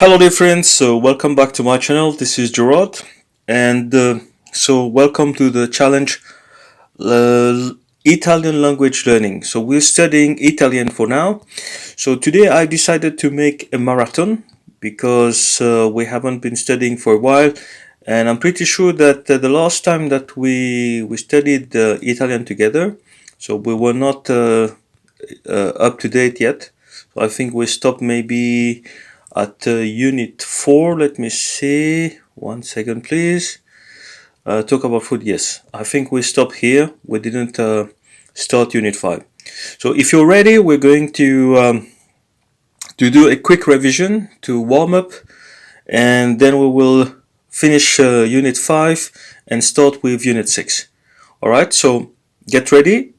Hello dear friends, so welcome back to my channel. This is Gerard, and welcome to the challenge uh, Italian language learning. So we're studying Italian for now. So today I decided to make a marathon because we haven't been studying for a while, and I'm pretty sure that the last time that we studied Italian together, so we were not up to date yet. So I think we stopped maybe at unit 4. Let me see. 1 second, please. Talk about food. Yes, I think we stopped here. We didn't start unit 5. So if you're ready, we're going to do a quick revision to warm up, and then we will finish unit 5 and start with unit 6. All right, so get ready.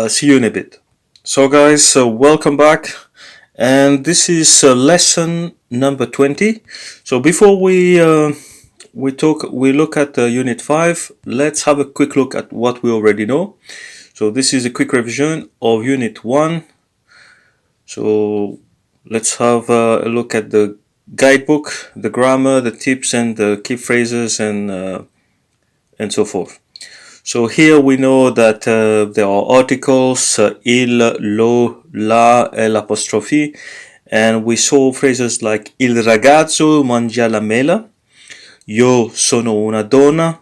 See you in a bit. So guys, welcome back, and this is lesson number 20. So before we look at unit 5, let's have a quick look at what we already know. So this is a quick revision of unit 1. So let's have a look at the guidebook, the grammar, the tips, and the key phrases, and so forth. So here we know that there are articles, il, lo, la, e l'apostrophe, and we saw phrases like il ragazzo mangia la mela, io sono una donna,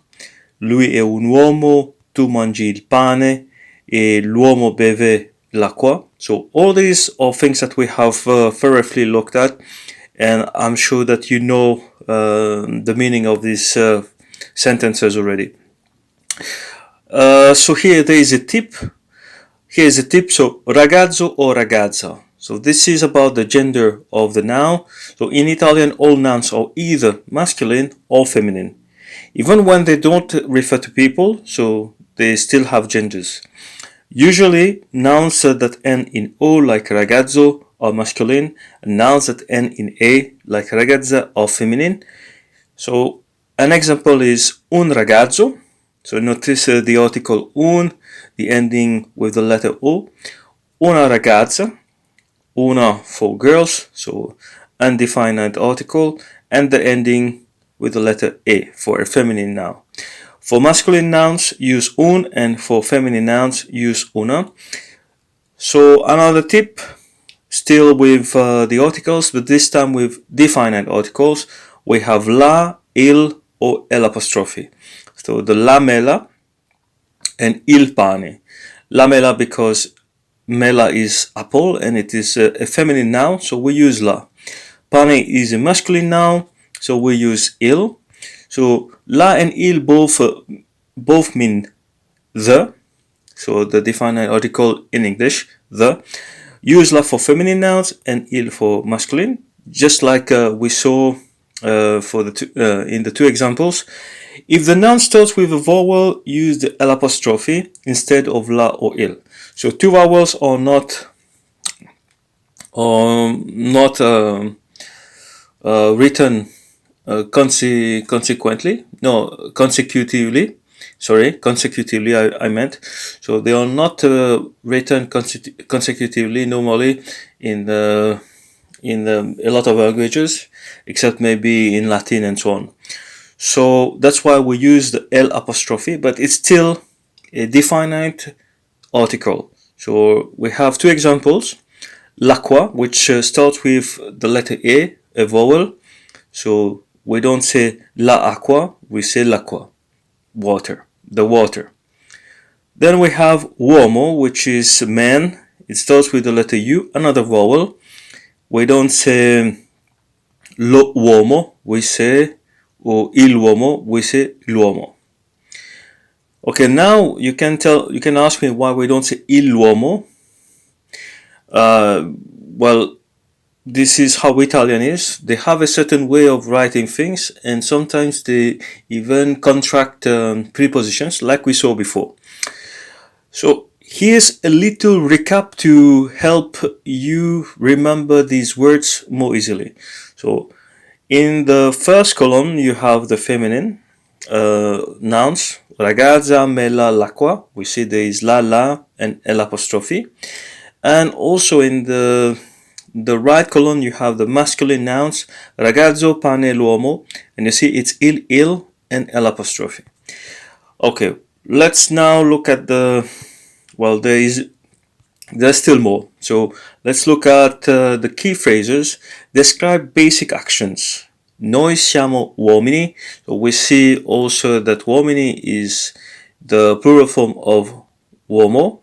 lui è un uomo, tu mangi il pane, e l'uomo beve l'acqua. So all these are things that we have thoroughly looked at, and I'm sure that you know the meaning of these sentences already. So here there is a tip. Here is a tip. So ragazzo or ragazza. So this is about the gender of the noun. So in Italian, all nouns are either masculine or feminine. Even when they don't refer to people, so they still have genders. Usually, nouns that end in O, like ragazzo, are masculine, and nouns that end in A, like ragazza, are feminine. So an example is un ragazzo. So notice the article un, the ending with the letter O. Una ragazza, una for girls, so undefined article, and the ending with the letter A for a feminine noun. For masculine nouns, use un, and for feminine nouns, use una. So another tip, still with the articles, but this time with definite articles, we have la, il, or l'apostrophe. So the la mela and il pane. La mela because mela is apple and it is a feminine noun, so we use la. Pane is a masculine noun, so we use il. So la and il both mean the, so the definite article in English, the. Use la for feminine nouns and il for masculine, just like we saw for in the two examples. If the noun starts with a vowel, use the l'apostrophe instead of la or il. So two vowels are not written consecutively. I meant. So they are not written consecutively normally in a lot of languages, except maybe in Latin and so on. So that's why we use the l'apostrophe, but it's still a definite article. So we have two examples. L'acqua, which starts with the letter a vowel. So we don't say la acqua, we say l'acqua, water, the water. Then we have uomo, which is man. It starts with the letter U, another vowel. We don't say lo uomo, we say, or il uomo, we say l'uomo. Okay, now you can ask me why we don't say il uomo. Well, this is how Italian is. They have a certain way of writing things, and sometimes they even contract prepositions, like we saw before. So here's a little recap to help you remember these words more easily. So in the first column, you have the feminine nouns, ragazza, mela, l'acqua. We see there is la, and l'apostrophe. And also in the the right column you have the masculine nouns, ragazzo, pane, l'uomo, and you see it's il and l'apostrophe. Okay, let's now look at there's still more. So let's look at the key phrases. Describe basic actions. Noi siamo uomini. So we see also that uomini is the plural form of uomo.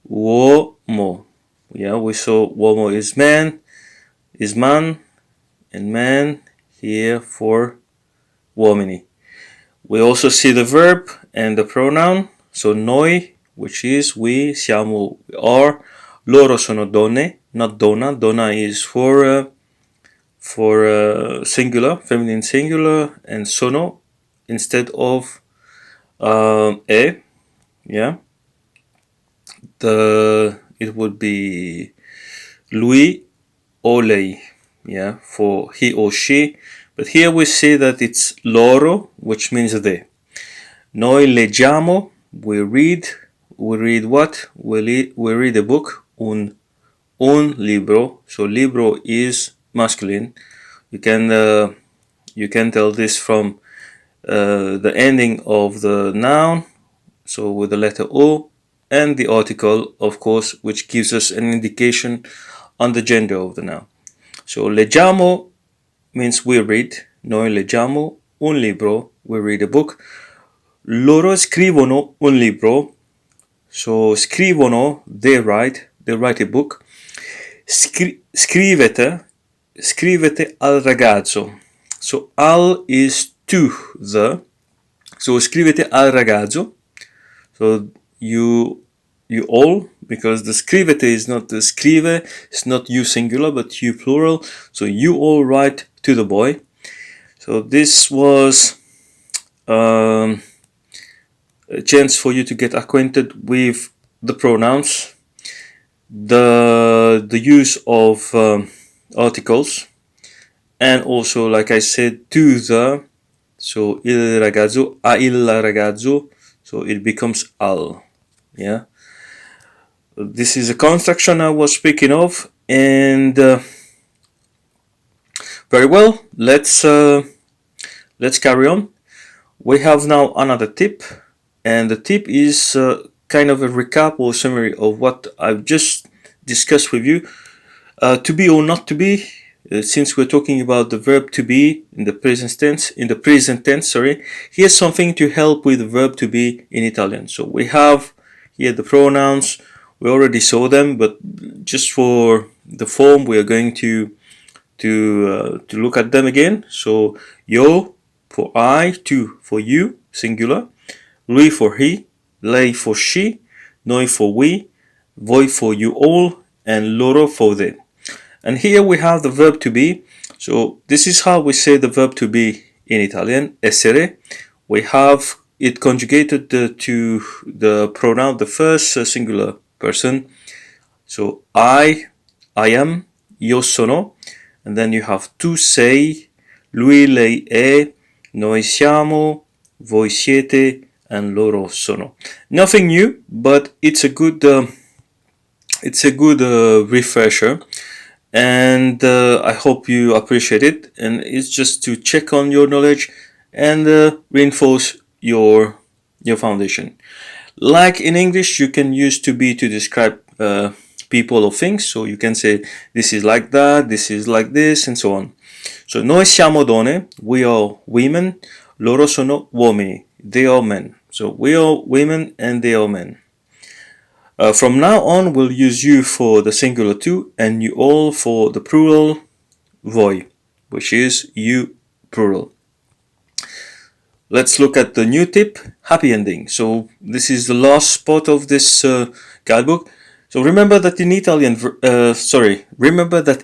Uomo. Yeah, we saw uomo is man, and man here for uomini. We also see the verb and the pronoun. So noi, which is we, siamo, we are. Loro sono donne, not donna. Donna is for singular, feminine singular, and sono instead of e. Yeah. It would be lui or lei. Yeah, for he or she. But here we see that it's loro, which means they. Noi leggiamo, we read. We read what? We read a book. Un libro. So libro is masculine. You can tell this from the ending of the noun. So with the letter O and the article, of course, which gives us an indication on the gender of the noun. So leggiamo means we read. Noi leggiamo un libro. We read a book. Loro scrivono un libro. So scrivono, they write a book. Scrivete al ragazzo. So al is to the. So scrivete al ragazzo. So you all, because the scrivete is not the scrive, it's not you singular but you plural. So you all write to the boy. So this was a chance for you to get acquainted with the pronouns, the use of articles, and also, like I said, to the. So il ragazzo, a il ragazzo, so it becomes al. Yeah, this is a construction I was speaking of, and very well. Let's carry on. We have now another tip, and the tip is kind of a recap or summary of what I've just discussed with you. To be or not to be, since we're talking about the verb to be in the present tense, here's something to help with the verb to be in Italian. So we have here the pronouns. We already saw them, but just for the form, we are going to look at them again. So io for I, tu for you, singular, lui for he, lei for she, noi for we, voi for you all, and loro for they. And here we have the verb to be. So this is how we say the verb to be in Italian, essere. We have it conjugated to the pronoun, the first singular person. So I am, io sono, and then you have tu sei, lui, lei è, noi siamo, voi siete, and loro sono. Nothing new, but it's a good refresher, and I hope you appreciate it. And it's just to check on your knowledge and reinforce your foundation. Like in English, you can use to be to describe people or things. So you can say this is like that, this is like this, and so on. So noi siamo donne, we are women. Loro sono uomini, they are men. So we are women and they are men. From now on, we'll use you for the singular tu and you all for the plural voi, which is you plural. Let's look at the new tip, happy ending. So this is the last spot of this guidebook. So remember that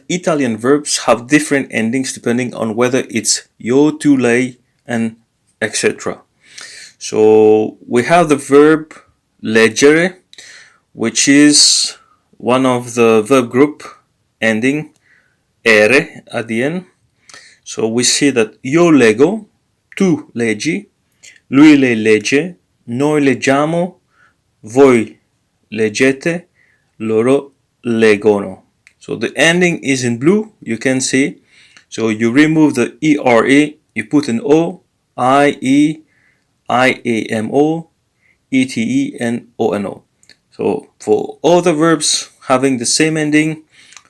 Italian verbs have different endings depending on whether it's io, tu, lei, and etc. So we have the verb leggere, which is one of the verb group ending ere at the end. So we see that io leggo, tu leggi, lui lei legge, noi leggiamo, voi leggete, loro leggono. So the ending is in blue, you can see. So you remove the ERA, you put an O, IE, IAMO, ETE, and ONO. So for all the verbs having the same ending,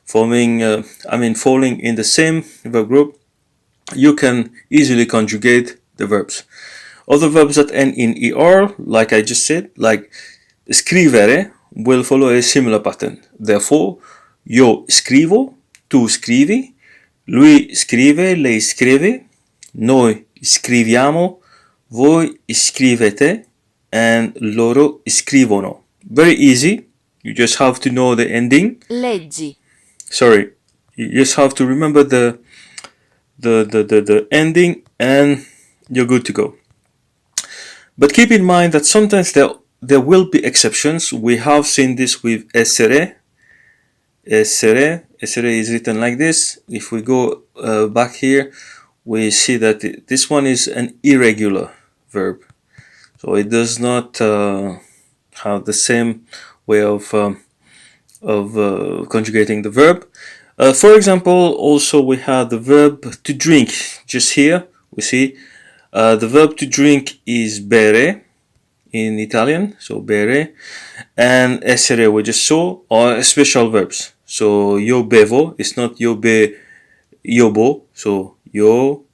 falling in the same verb group, you can easily conjugate the verbs. Other verbs that end in ER, like I just said, like scrivere, will follow a similar pattern. Therefore, io scrivo, tu scrivi, lui scrive, lei scrive, noi scriviamo, voi scrivete, and loro scrivono. Very easy. You just have to know the ending. Leggi. Sorry. You just have to remember the ending and you're good to go. But keep in mind that sometimes there will be exceptions. We have seen this with essere. Essere is written like this. If we go back here, we see that this one is an irregular verb. So it does not have the same way of conjugating the verb. For example, also we have the verb to drink. Just here we see the verb to drink is bere in Italian, so bere, and essere we just saw are special verbs. So io bevo, it's not io bo, so io,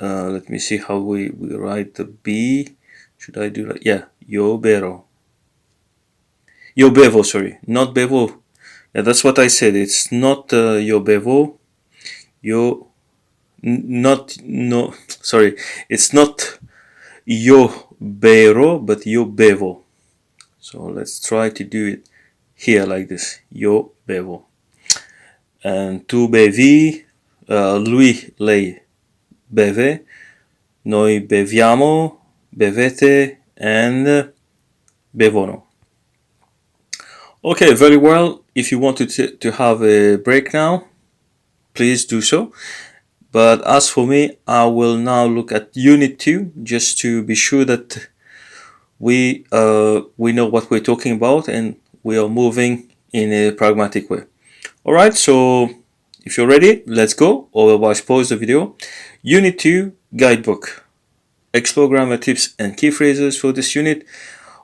let me see how we write the B. Should I do that? Yeah, io bevo, sorry, not bevo. Yeah, that's what I said. It's not io bevo, it's not io bero, but io bevo. So let's try to do it here like this. Io bevo. And tu bevi, lui, lei beve, noi beviamo, bevete, and bevono. Okay, very well. If you wanted to have a break now, please do so. But as for me, I will now look at Unit 2 just to be sure that we know what we're talking about and we are moving in a pragmatic way. Alright, so if you're ready, let's go. Otherwise, pause the video. Unit 2 Guidebook. Explore grammar tips and key phrases for this unit.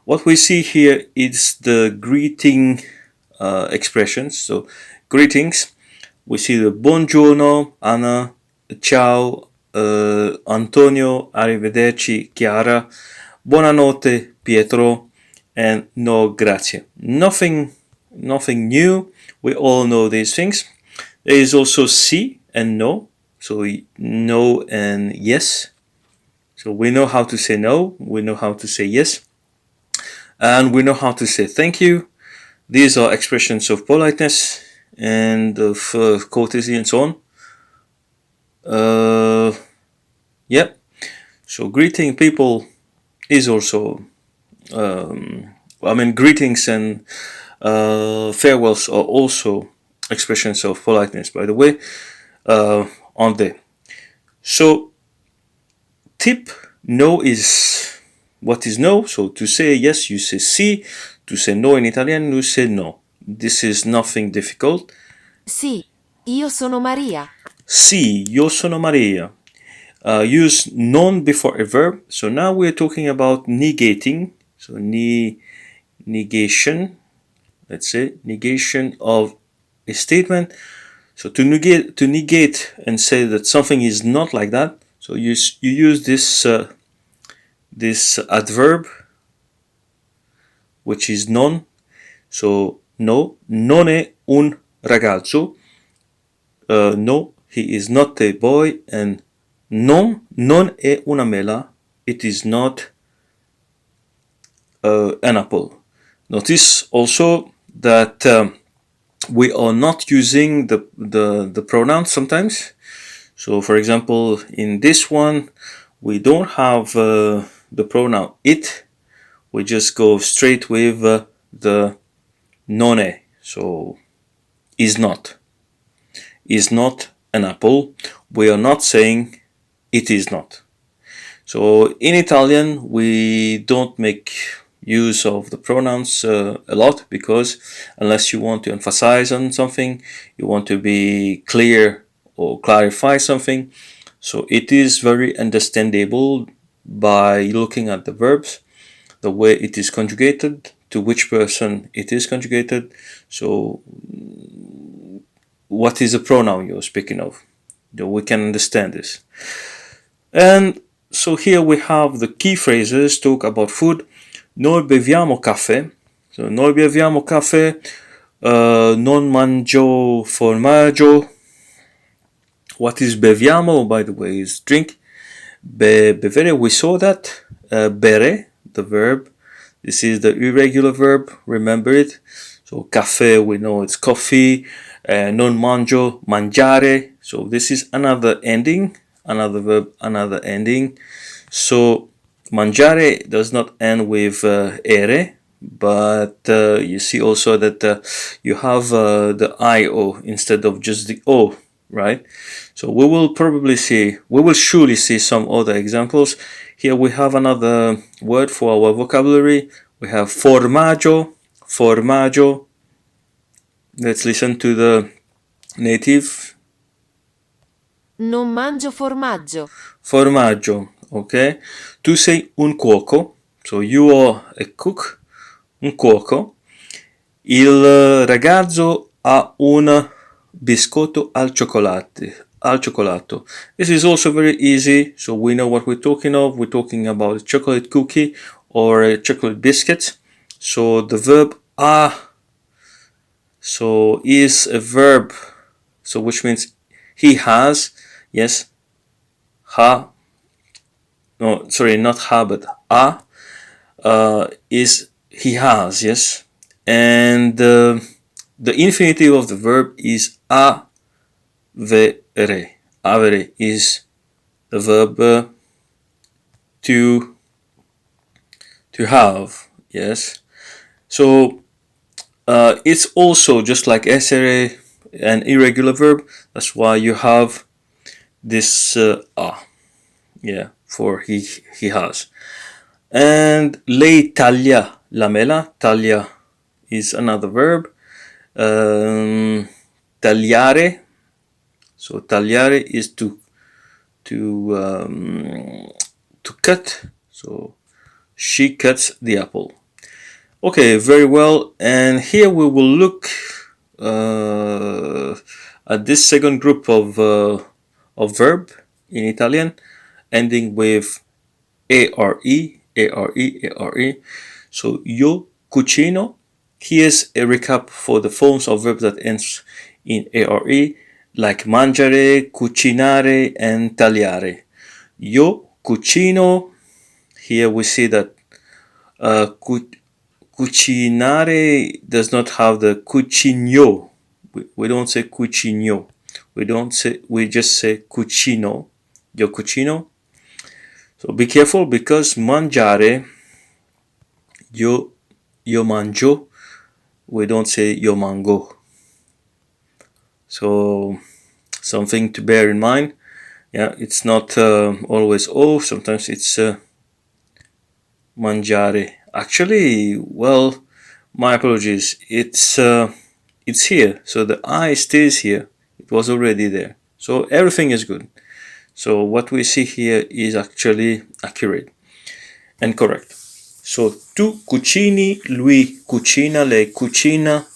What we see here is the greeting expressions. So, greetings. We see the buongiorno, Anna, ciao, Antonio, arrivederci, Chiara, buonanotte, Pietro, and no grazie. Nothing new. We all know these things. There is also sì and no. So no and yes. So we know how to say no. We know how to say yes. And we know how to say thank you. These are expressions of politeness and of courtesy and so on. Yeah. So greeting people is also, greetings and farewells are also expressions of politeness, by the way, aren't they? So, tip no is what is no. So, to say yes, you say sì. To say no in Italian, you say no. This is nothing difficult. Sì, io sono Maria. Sì, io sono Maria. Use non before a verb. So now we're talking about negating. So negation. Let's say negation of a statement. So to negate and say that something is not like that. So you use this adverb, which is non. So no, non è un ragazzo. No, he is not a boy, and non è una mela. It is not an apple. Notice also that we are not using the pronouns sometimes. So, for example, in this one, we don't have the pronoun it. We just go straight with the non è. So, is not an apple. We are not saying it is not. So in Italian, we don't make use of the pronouns a lot, because unless you want to emphasize on something, you want to be clear or clarify something, so it is very understandable by looking at the verbs, the way it is conjugated, to which person it is conjugated, so what is the pronoun you're speaking of. We can understand this. And so here we have the key phrases talk about food. Noi beviamo caffè. So noi beviamo caffè. Non mangio formaggio. What is beviamo, by the way, is drink. Bevere, we saw that. Bere, the verb. This is the irregular verb, remember it. So caffè, we know it's coffee. Non mangio, mangiare. So this is another ending, another verb, another ending. So mangiare does not end with ere, but you see also that you have the IO instead of just the O, right? So we will surely see some other examples. Here we have another word for our vocabulary. We have formaggio, formaggio. Let's listen to the native. Non mangio formaggio. Formaggio, ok? Tu sei un cuoco, so you are a cook, un cuoco. Il ragazzo ha un biscotto al cioccolato. This is also very easy, so we know what we're talking of. We're talking about a chocolate cookie or a chocolate biscuit. So the verb ha, so is a verb, so which means he has, yes, ha, no, sorry, not ha, but a, is he has, yes, and the infinitive of the verb is avere. Avere is the verb to have, yes. So it's also just like essere, an irregular verb. That's why you have this yeah, for he has. And lei taglia la mela. Taglia is another verb. Tagliare. So tagliare is to cut. So she cuts the apple. Okay, very well. And here we will look at this second group of verb in Italian, ending with are, are. So io cucino. Here's a recap for the forms of verbs that ends in are, like mangiare, cucinare, and tagliare. Io cucino. Here we see that cucinare does not have the cucino. We don't say cucino. We just say cucino. Io cucino. So be careful, because mangiare, io mangio, we don't say io mango. So something to bear in mind. Yeah, it's not always O, sometimes it's mangiare. Actually, well, my apologies, it's here, so the I stays here. It was already there, so everything is good. So what we see here is actually accurate and correct. So tu cucini, lui cucina, lei cucina,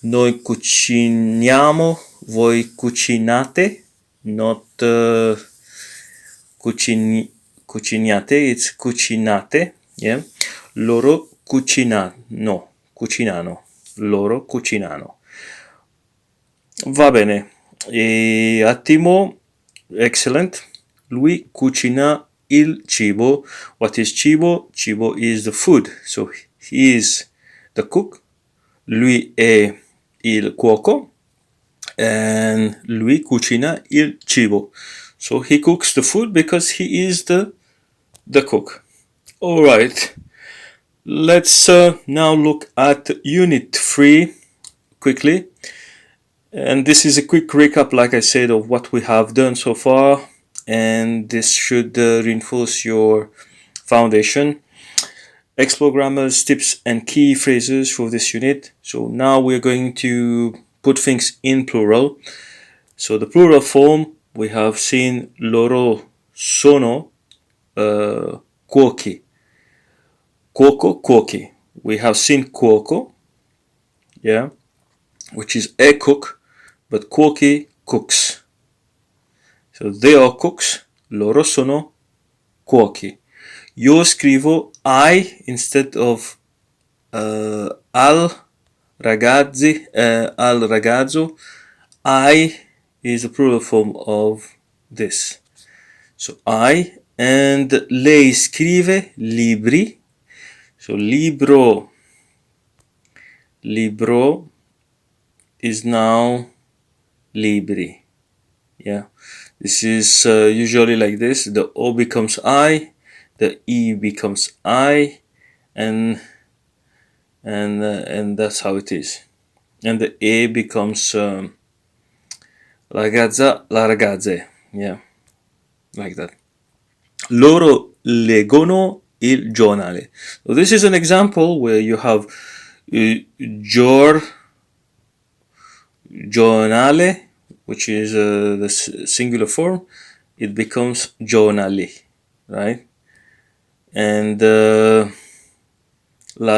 noi cuciniamo, voi cucinate, not cuciniate, it's cucinate, yeah. Loro cucinano, loro cucinano. Va bene, e attimo, excellent. Lui cucina il cibo. What is cibo? Cibo is the food. So he is the cook. Lui è il cuoco. And lui cucina il cibo. So he cooks the food because he is the cook. All right. Let's now look at Unit 3 quickly. And this is a quick recap, like I said, of what we have done so far. And this should reinforce your foundation. explore grammars, tips, and key phrases for this unit. So now we're going to put things in plural. So the plural form, we have seen loro sono cuochi. Cuoco, cuochi. We have seen cuoco, yeah, which is a cook, but cuochi, cooks. So they are cooks, loro sono cuochi. Io scrivo I instead of al ragazzi, al ragazzo. I is a plural form of this. So I, and lei scrive libri. So libro is now libri. Yeah, this is usually like this. The O becomes I, the E becomes I, and that's how it is. And the A becomes ragazza, la ragazze. Yeah, like that. Loro leggono il giornale. So this is an example where you have giornale, which is the singular form. It becomes giornali, right? And la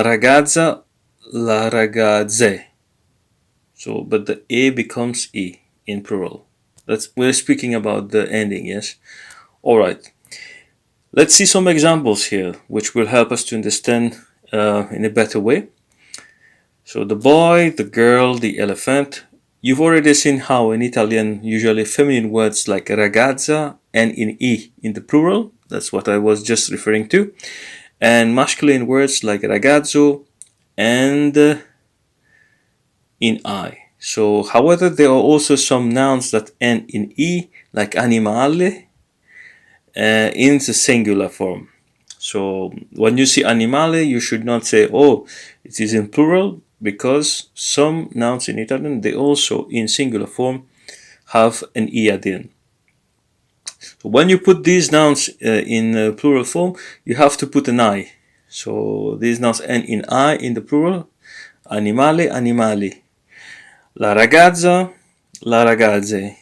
ragazza, la ragazze. So, but the A becomes E in plural. We're speaking about the ending, yes? All right. Let's see some examples here, which will help us to understand in a better way. So the boy, the girl, the elephant. You've already seen how in Italian, usually feminine words like ragazza and in E in the plural. That's what I was just referring to. And masculine words like ragazzo and in I. So, however, there are also some nouns that end in E, like animale, in the singular form. So, when you see animale, you should not say, oh, it is in plural, because some nouns in Italian, they also, in singular form, have an E at the end. So, when you put these nouns in plural form, you have to put an I. So, these nouns end in I in the plural, animale, animali. La ragazza, la ragazze,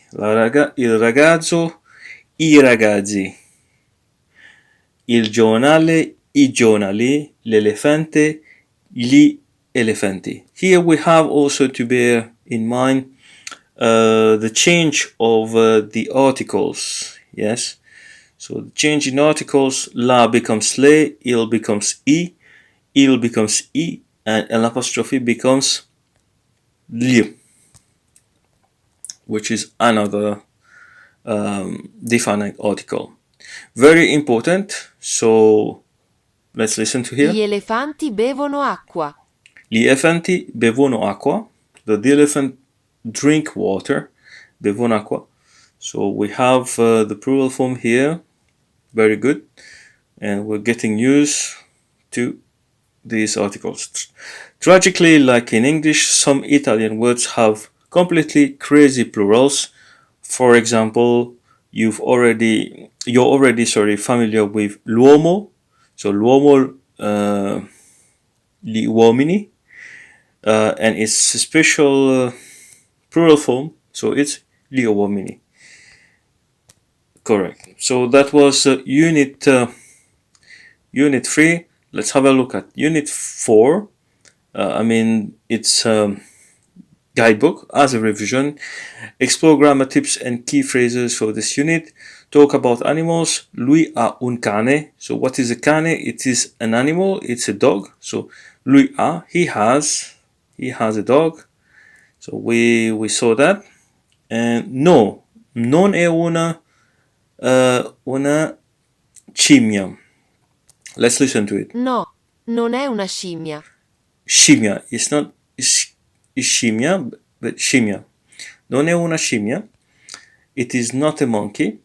il ragazzo, i ragazzi, il giornale, i giornali, l'elefante, gli elefanti. Here we have also to bear in mind the change of the articles, yes? So the change in articles, la becomes le, il becomes I, and an apostrophe becomes li, which is another definite article. Very important, so let's listen to here. Gli elefanti bevono acqua. Gli elefanti bevono acqua. The elephant drink water. Bevono acqua. So we have the plural form here. Very good. And we're getting used to these articles. Tragically, like in English, some Italian words have completely crazy plurals. For example, you're already familiar with l'uomo. So l'uomo, gli uomini, and its special plural form. So it's gli uomini. Correct. So that was unit 3. Let's have a look at unit 4. It's guidebook as a revision. Explore grammar tips and key phrases for this unit. Talk about animals. Lui ha un cane. So what is a cane? It is an animal. It's a dog. So lui ha, he has a dog. So we saw that. And no, non è una scimmia. Let's listen to it. No, non è una scimmia. Scimmia. It's not scimmia, but scimmia. Non è una scimmia. It is not a monkey.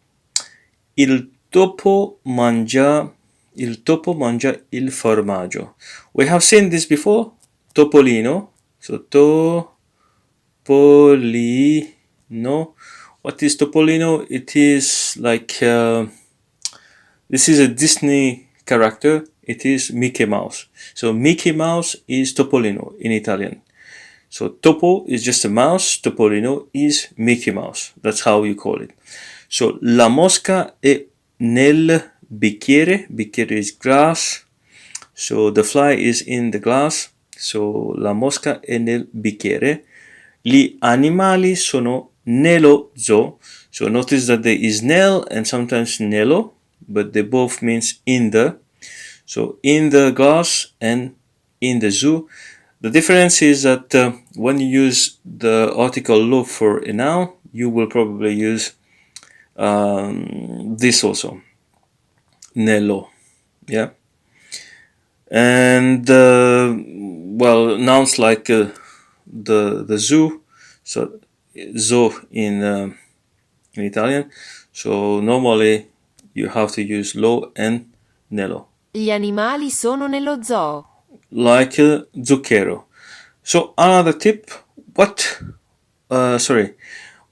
Il topo mangia il formaggio. We have seen this before. Topolino. So topolino. What is topolino? It is like this is a Disney character. it is Mickey Mouse. So Mickey Mouse is Topolino in Italian. So Topo is just a mouse, Topolino is Mickey Mouse. That's how you call it. So la mosca è nel bicchiere. Bicchiere is glass. So the fly is in the glass. So la mosca è nel bicchiere. Gli animali sono nello zoo. So notice that there is nel and sometimes nello, but they both means in the. So in the glass and in the zoo. The difference is that when you use the article lo for a noun, you will probably use this also, nello, yeah. And well, nouns like the zoo, so zoo in Italian. So normally you have to use lo and nello. Gli animali sono nello zoo. Like zucchero. So another tip, what, sorry,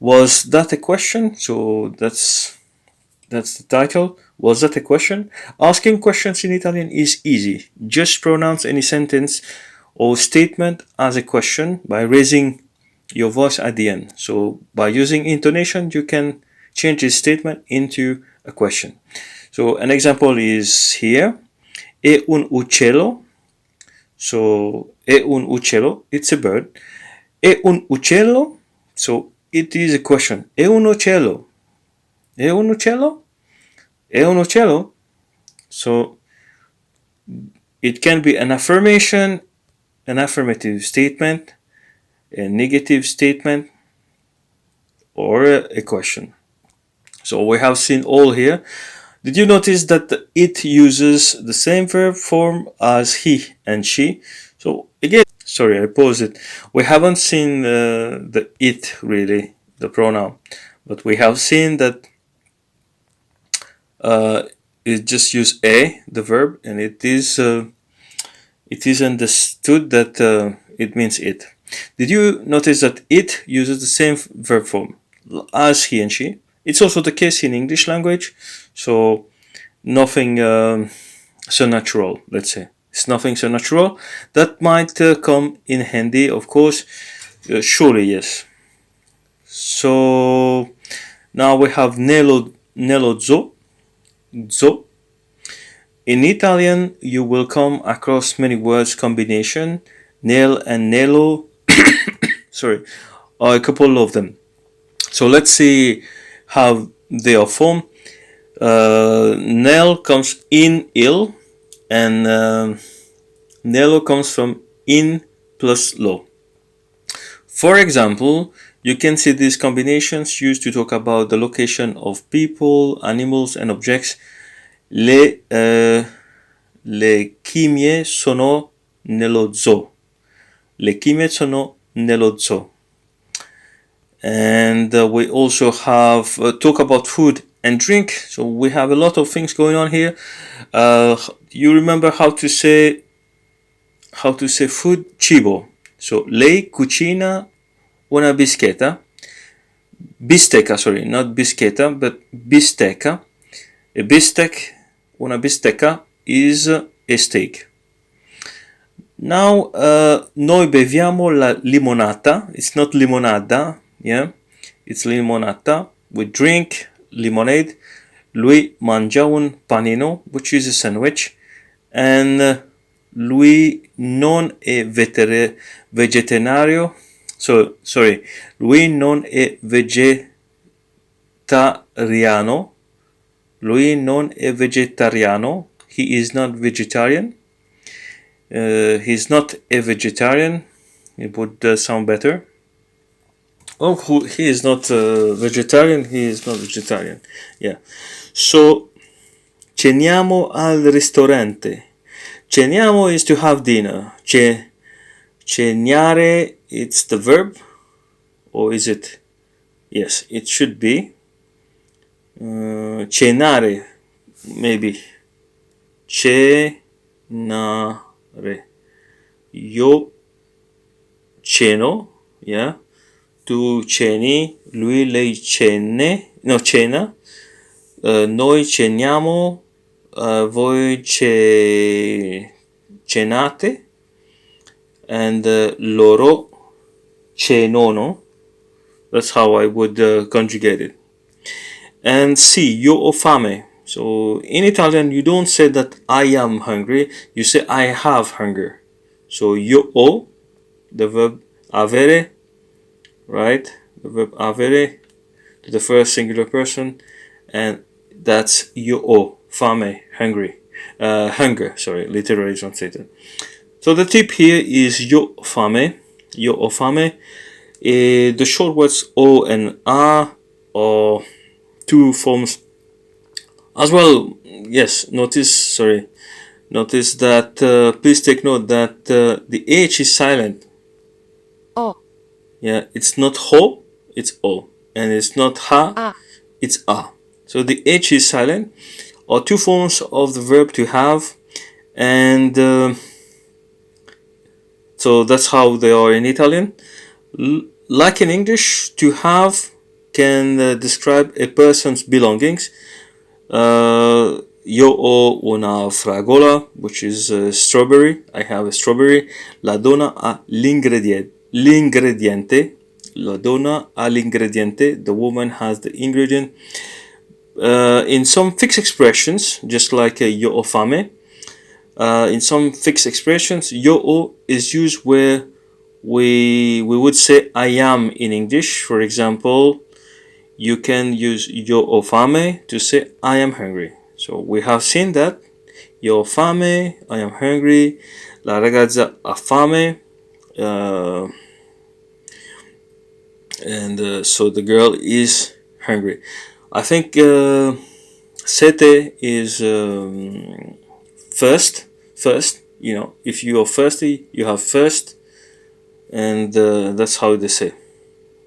was that a question? So that's the title. Was that a question? Asking questions in Italian is easy. Just pronounce any sentence or statement as a question by raising your voice at the end. So by using intonation, you can change this statement into a question. So an example is here. È un uccello. So è un uccello, it's a bird. È un uccello, so it is a question. È un uccello. È un uccello? È un uccello? So it can be an affirmation, an affirmative statement, a negative statement, or a question. So we have seen all here. Did you notice that it uses the same verb form as he and she? So again, sorry, I paused it. We haven't seen the it really, the pronoun, but we have seen that it just use a, the verb, and it is understood that it means it. Did you notice that it uses the same verb form as he and she? It's also the case in English language, so nothing so natural, let's say. It's nothing so natural. That might come in handy, of course. Surely, yes. So now we have nello zoo. Zoo. In Italian, you will come across many words combination. Nel and nello, sorry, are a couple of them. So let's see how they are formed. Nel comes in il, and nello comes from in plus lo. For example, you can see these combinations used to talk about the location of people, animals, and objects. Le chimie sono nello zoo. Le chimie sono nello zoo. And we also have talk about food and drink. So we have a lot of things going on here. You remember how to say food? Cibo. So lei cucina una bistecca. Bistecca, sorry, not bischetta, but bistecca. A bistec, una bistecca is a steak. Now, noi beviamo la limonata. It's not limonada, yeah? It's limonata. We drink lemonade. Lui mangia un panino, which is a sandwich. And lui non è vegetariano. So, sorry. Lui non è vegetariano. Lui non è vegetariano. He is not vegetarian. He's not a vegetarian. It would sound better. Oh, he is not vegetarian. He is not vegetarian. Yeah. So, ceniamo al ristorante. Ceniamo is to have dinner. Cenare, it's the verb. Or is it? Yes, it should be. Cenare, maybe. Cenare. Io ceno, yeah. Tu ceni, lui, lei cena. Noi ceniamo, voi cenate, and loro cenono. That's how I would conjugate it. And C, io ho fame. So in Italian, you don't say that I am hungry, you say I have hunger. So io ho, the verb avere, right? The verb avere to the first singular person, and that's io ho, fame, hungry. Hunger, sorry, literally translated. So the tip here is io fame, io ho fame. The short words o and a are two forms as well. Yes, notice that, please take note that the H is silent. O, Yeah, it's not ho, it's o. And it's not ha, A. it's a. So the H is silent, are two forms of the verb to have, and so that's how they are in Italian. Like in English, to have can describe a person's belongings. Io ho una fragola, which is a strawberry. I have a strawberry. La donna ha l'ingrediente. La donna ha l'ingrediente. The woman has the ingredient. In some fixed expressions, just like io ho fame, in some fixed expressions, io ho is used where we would say I am in English. For example, you can use io ho fame to say I am hungry. So we have seen that. Io ho fame, I am hungry. La ragazza ha fame. And so the girl is hungry. I think sete is first. You know, if you are thirsty, you have first, and that's how they say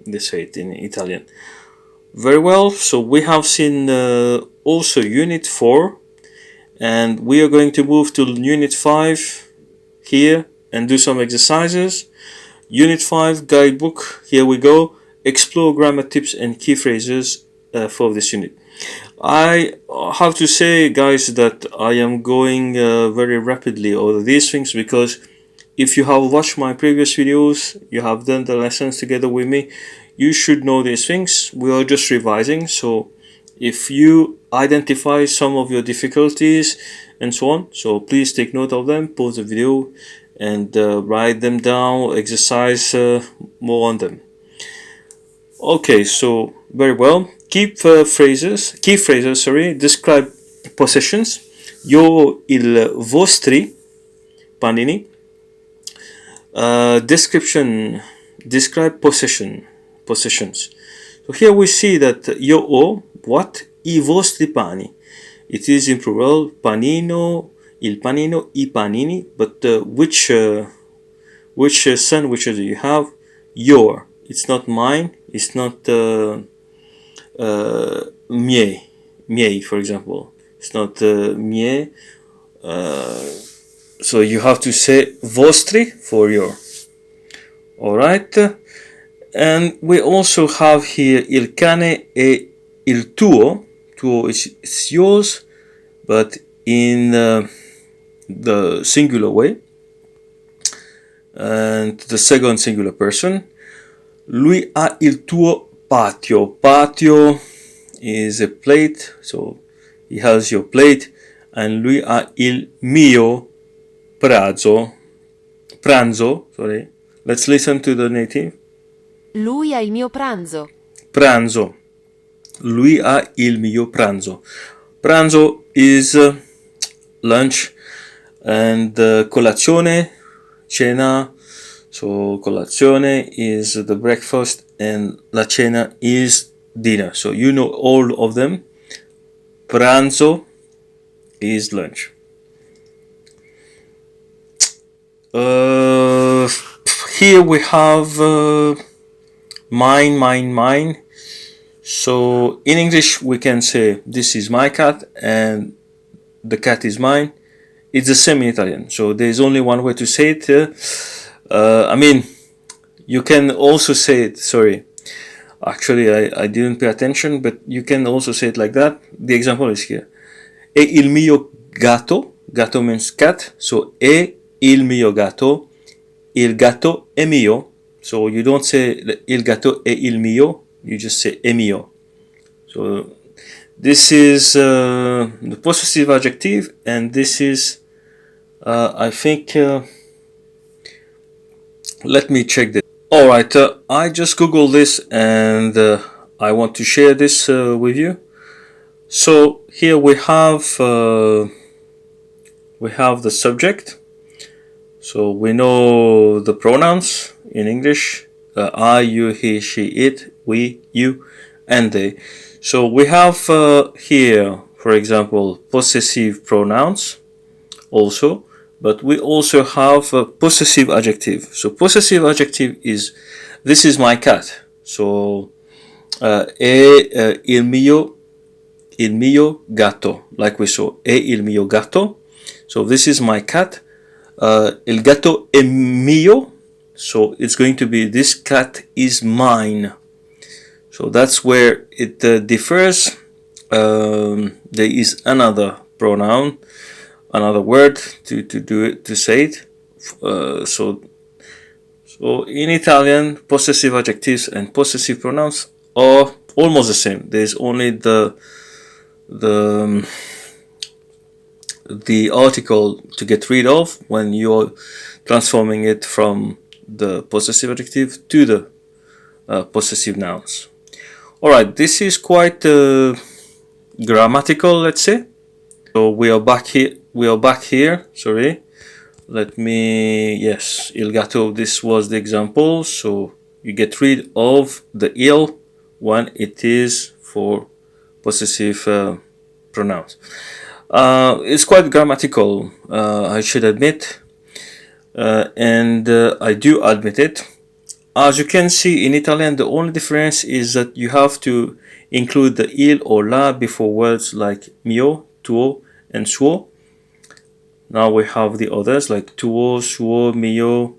it in Italian. Very well. So we have seen also Unit 4, and we are going to move to Unit 5 here and do some exercises. Unit 5 guidebook. Here we go. Explore grammar tips and key phrases for this unit. I have to say, guys, that I am going very rapidly over these things because if you have watched my previous videos, you have done the lessons together with me, you should know these things. We are just revising, so if you identify some of your difficulties and so on, so please take note of them, pause the video and write them down, exercise more on them. Okay, so very well. Key phrases, describe possessions. Io il vostri panini. Description, describe possessions. So here we see that io ho what? I vostri pani. It is in plural, panino, il panino, I panini, but which sandwiches do you have? Your. It's not mine, it's not miei, for example. It's not miei. So you have to say vostri for your. Alright. And we also have here il cane e il tuo. Tuo is yours, but in the singular way. And the second singular person. Lui ha il tuo patio. Patio is a plate, so he has your plate. And lui ha il mio pranzo. Sorry. Let's listen to the native. Lui ha il mio pranzo. Pranzo. Lui ha il mio pranzo. Pranzo is lunch, and colazione, cena. So colazione is the breakfast and la cena is dinner. So you know all of them. Pranzo is lunch. Here we have mine. So in English we can say this is my cat and the cat is mine. It's the same in Italian. So there's only one way to say it. I mean, you can also say it, sorry, actually I didn't pay attention, but you can also say it like that. The example is here. E il mio gatto. Gatto means cat. So è il mio gatto. Il gatto è mio. So you don't say il gatto è il mio. You just say è mio. So this is the possessive adjective, and this is I think. Let me check this. All right, I just googled this, and I want to share this with you. So here we have the subject. So we know the pronouns in English: I, you, he, she, it, we, you, and they. So we have here, for example, possessive pronouns also, but we also have a possessive adjective. So possessive adjective is this is my cat. So è il mio gatto, like we saw, è il mio gatto. So this is my cat. Il gatto è mio. So it's going to be this cat is mine. So that's where it differs. There is another pronoun, another word to do it, to say it. So in Italian, possessive adjectives and possessive pronouns are almost the same. There's only the article to get rid of when you're transforming it from the possessive adjective to the possessive nouns. Alright, this is quite grammatical, let's say. So we are back here, sorry. Let me, yes, il gatto, this was the example. So you get rid of the il when it is for possessive pronouns. It's quite grammatical, I should admit, and I do admit it. As you can see, in Italian, the only difference is that you have to include the il or la before words like mio, tuo, and suo. Now we have the others like tuo, suo, mio.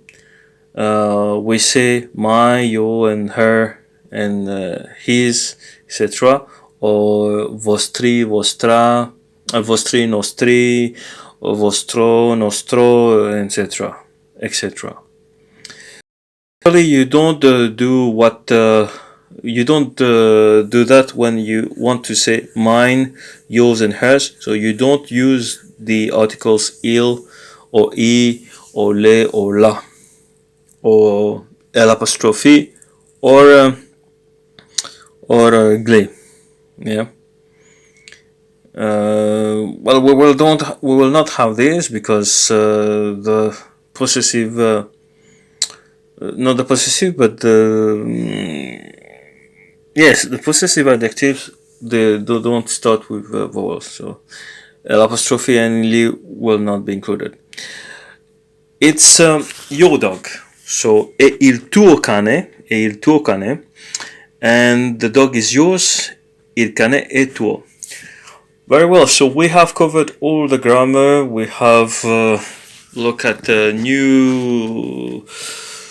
We say my, your, and her, and his, etc. Or vostri, vostra, vostri, nostri, or vostro, nostro, etc. etc. You don't do what you don't do that when you want to say mine, yours, and hers. So you don't use the articles il or I or le or la or l'apostrophe or gle. Yeah. Well, we will not have this because the possessive. Not the possessive, but yes, the possessive adjectives, they don't start with vowels, so l'apostrophe and li will not be included. It's your dog, so è il tuo cane, and the dog is yours, il cane è tuo. Very well, so we have covered all the grammar. We have looked at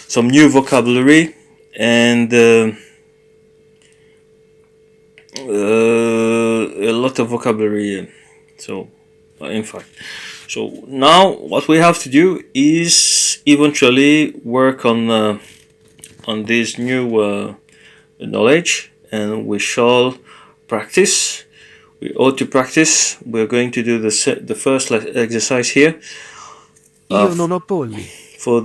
some new vocabulary and a lot of vocabulary. So in fact, so now what we have to do is eventually work on this new knowledge, and we shall practice. We ought to practice. We're going to do the first exercise here. Io non ho polli. For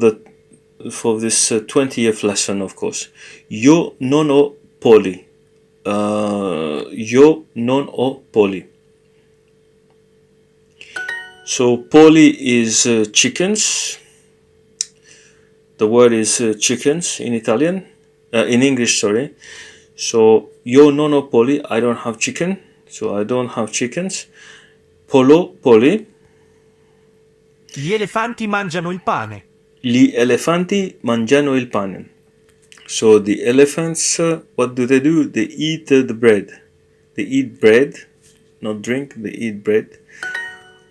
this 20th lesson, of course. Io non ho polli. Io non ho polli. So polli is chickens. The word is chickens in Italian, in English, sorry. So io non ho polli. I don't have chicken. So I don't have chickens. Pollo, polli. Gli elefanti mangiano il pane. Gli elefanti mangiano il pane. So the elephants, what do? They eat the bread. They eat bread, not drink. They eat bread.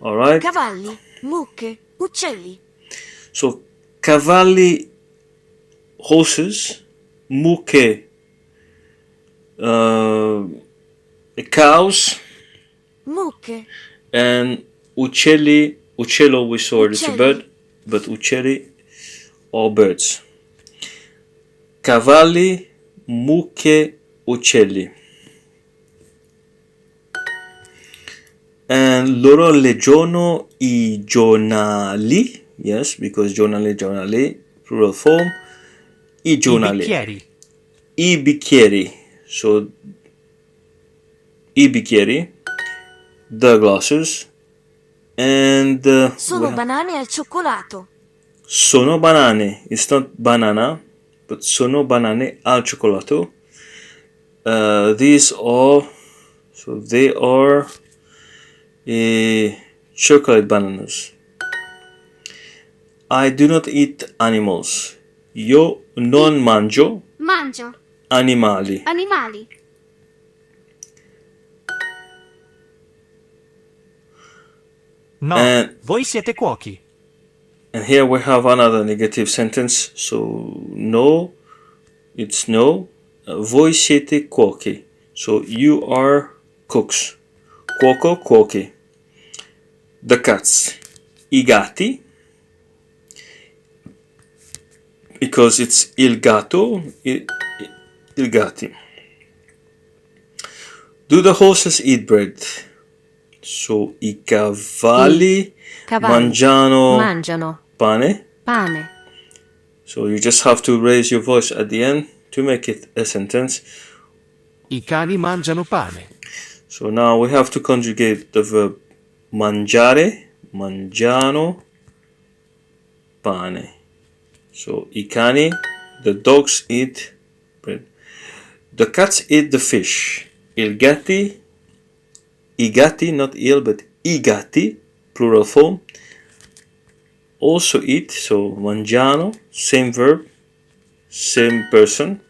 All right. Cavalli, mucche, uccelli. So cavalli, horses, mucche, cows, Mucche, and Uccelli, uccello we saw it's a Uccelli. bird, but uccelli are birds. Cavalli, mucche, uccelli. And loro leggono I giornali, yes, because giornali, plural form, I I giornali. bicchieri. I bicchieri, so I bicchieri, the glasses, and Sono banane al cioccolato. sono banane. It's not banana, but sono banane al cioccolato. These are, so they are chocolate bananas. I do not eat animals. Io non mangio Mangio. animali. Animali. No, And- voi siete cuochi. And here we have another negative sentence. So no, it's no. Voi siete cuochi. So you are cooks. Cuoco, cuochi. The cats. I gatti. Because it's il gatto. Il gatti. Do the horses eat bread? So I cavalli mangiano mangiano pane. pane. So you just have to raise your voice at the end to make it a sentence. I cani mangiano pane. So now we have to conjugate the verb mangiare, mangiano, pane. So I cani, the dogs eat bread. The cats eat the fish. I gatti, not il, but I gatti, plural form, also eat. So mangiano, same verb, same person.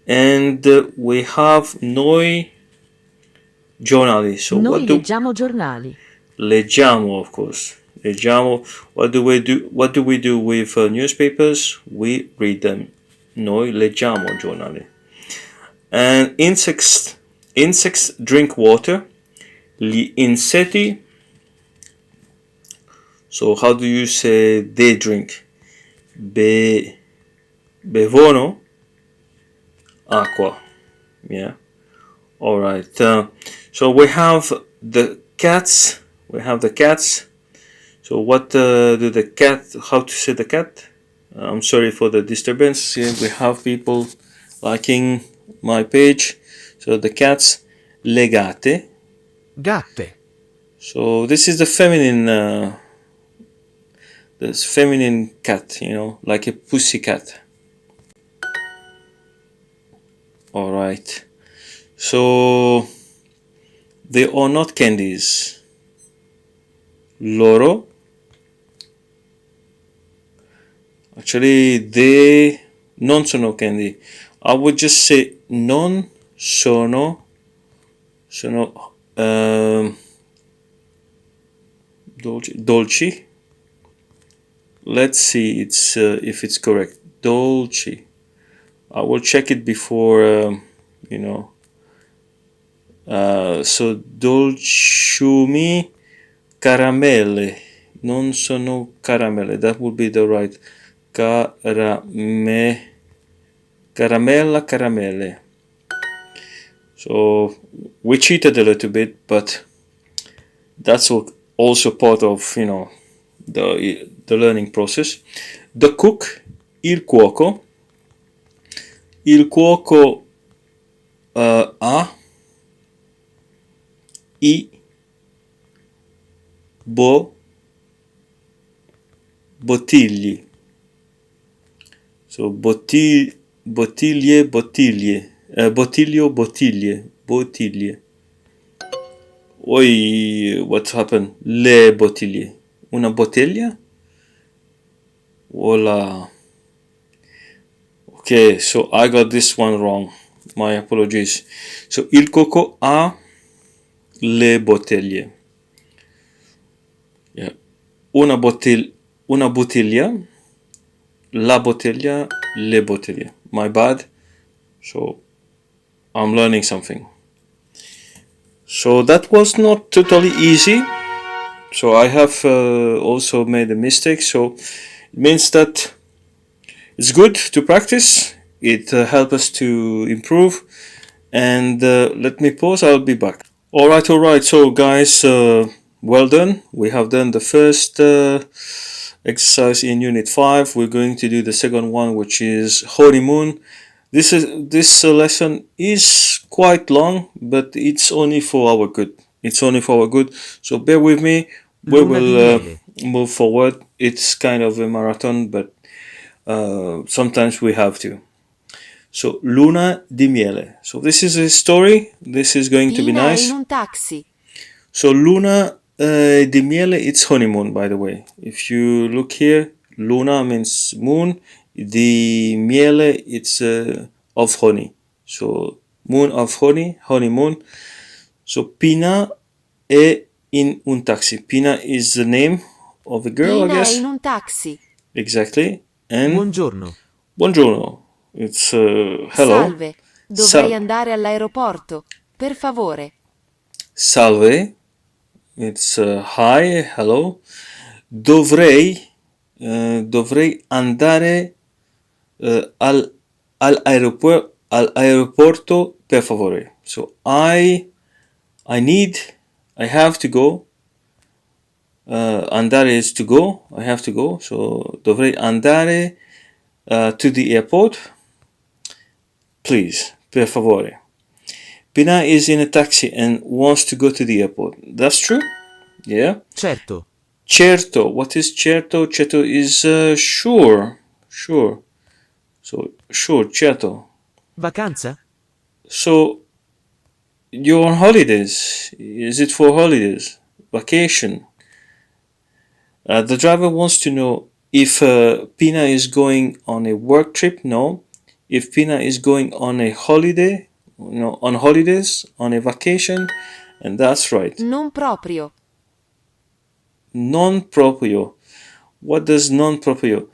And we have noi giornali. So Noi what do leggiamo giornali. leggiamo, of course. Leggiamo. What do we do? What do we do with newspapers? We read them. Noi leggiamo giornali. And insects drink water. Gli insetti. So how do you say they drink? Bevono acqua. Yeah. All right. So we have the cats. So what do the cat? How to say the cat? I'm sorry for the disturbance. Here we have people liking my page. So the cats, legate. Gatte. So this is the feminine. This feminine cat, like a pussy cat. All right. So they are not candies. Loro. Actually, they non sono candy. I would just say non sono dolci. Let's see if it's correct. Dolci. I will check it before so dolciumi caramelle. Non sono caramelle. That would be the right. Caramelle. So we cheated a little bit, but that's also part of the learning process. The cook, il cuoco. Il cuoco ha I bottigli. So bottiglie. Bottiglie. Oi, what happened? Le bottiglie. Una bottiglia? Voila. Okay, so I got this one wrong. My apologies. So il cuoco ha le bottiglie. Yeah. Una bottiglia. La bottiglia, le bottiglie. My bad. So I'm learning something. So that was not totally easy, So I have also made a mistake. So it means that it's good to practice. It helps us to improve. And let me pause. I'll be back. All right. So guys, well done. We have done the first exercise in Unit 5. We're going to do the second one, which is honeymoon. This lesson is quite long, but it's only for our good. It's only for our good. So bear with me. We Luna di will miele. move forward. It's kind of a marathon, but sometimes we have to. So Luna di miele. So this is a story. This is going to be Pina è nice. in un taxi. So Luna di miele, it's honeymoon, by the way. If you look here, Luna means moon. Di miele, it's of honey. So moon of honey, honeymoon. So Pina è in un taxi. Pina is the name of a girl, I Pina è guess. in un taxi. Exactly. And Buongiorno. buongiorno. It's hello. Salve. Dovrei Sal- andare all'aeroporto. Per favore. Salve. It's hi, hello. Dovrei andare all'aeroporto per favore. So I have to go. Andare is to go. I have to go. So dovrei andare to the airport. Please, per favore. Pina is in a taxi and wants to go to the airport. That's true? Yeah. Certo. Certo. What is certo? Certo is sure. Sure. So sure, certo. Vacanza? So you're on holidays. Is it for holidays? Vacation? The driver wants to know if Pina is going on a work trip. No. If Pina is going on a holiday. No, on holidays, on a vacation, and that's right. Non proprio. Non proprio. What does non proprio?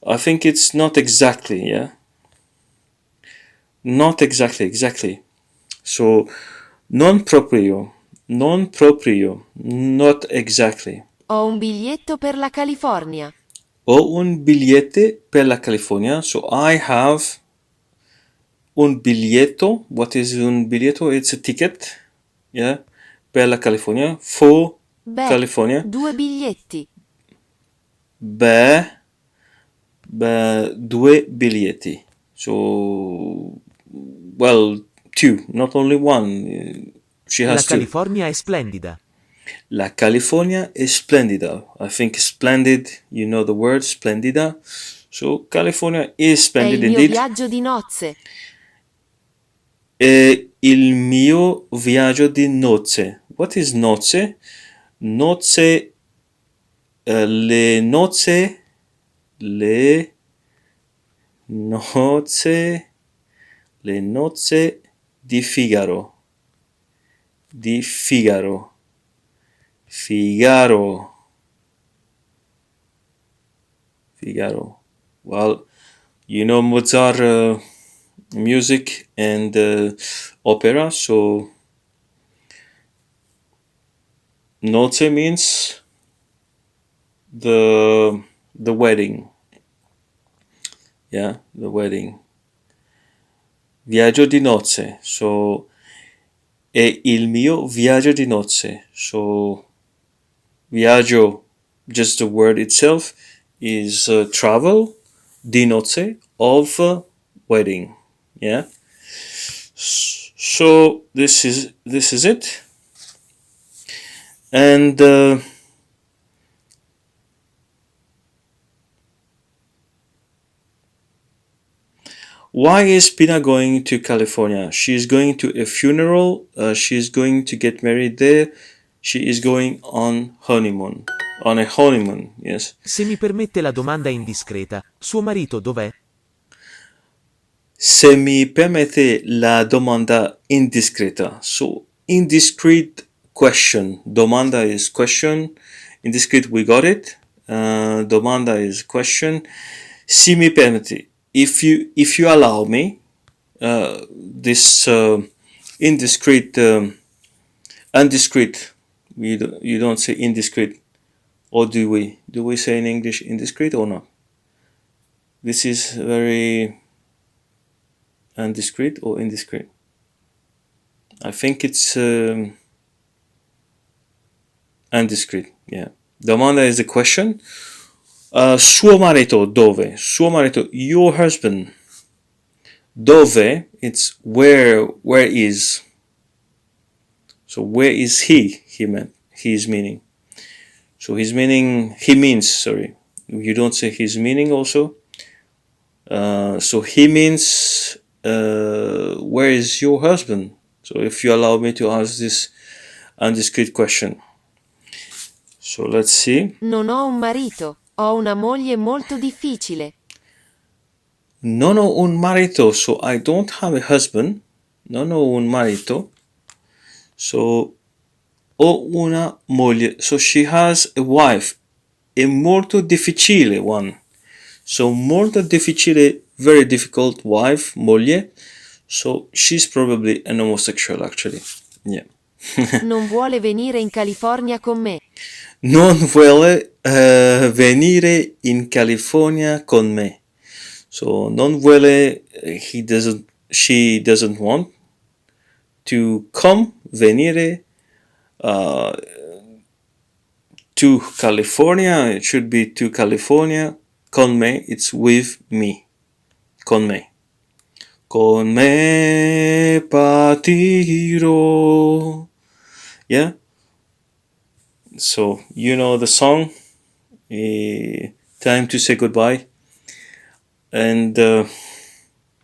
I think it's not exactly, yeah? Not exactly. So, non proprio, not exactly. Ho un biglietto per la California. Ho un bigliete per la California. So, I have un biglietto. What is un biglietto? It's a ticket, yeah? Per la California, for Beh, California. 2 biglietti. Beh, due biglietti. So, well, two, not only one. She La has two. California è splendida. La California è splendida. I think splendid, you know the word, splendida. So, California is È splendid il mio indeed. viaggio di nozze. È il mio viaggio di nozze. What is nozze? Nozze, le nozze, le nozze di Figaro. Di Figaro. Figaro. Well, you know Mozart music and opera, so nozze means the wedding. Yeah, the wedding. Viaggio di nozze. So è il mio viaggio di nozze. So viaggio, just the word itself, is travel. Di nozze, of wedding. Yeah. So this is it. And why is Pina going to California? She's going to a funeral. She's going to get married there. She is going on honeymoon. On a honeymoon, yes. Se mi permette la domanda indiscreta, suo marito dov'è? Se mi permette la domanda indiscreta. So, indiscreet question. Domanda is question. Indiscreet, we got it. Domanda is question. Si mi permette. If you allow me, this indiscreet, undiscreet. You don't say indiscreet. Or do we? Do we say in English indiscreet or not? This is very indiscreet or indiscreet. I think it's indiscreet, yeah. Domanda is the question. Suo marito dove? Suo marito, your husband. Dove, it's where is. So where is he? He is meaning. So he means, sorry. You don't say his meaning also. So he means, where is your husband? So if you allow me to ask this indiscreet question. So let's see. Non ho un marito, ho una moglie molto difficile. Non ho un marito, so I don't have a husband. Non ho un marito. So ho una moglie. So she has a wife. A molto difficile one. So molto difficile, very difficult wife, moglie. So she's probably an homosexual actually. Yeah. Non vuole venire in California con me. Non vuole venire in California con me. So non vuole, she doesn't want to come, venire, to California. It should be to California. Con me, it's with me. Con me. Con me partirò. Yeah? So, you know the song. Time to say goodbye. And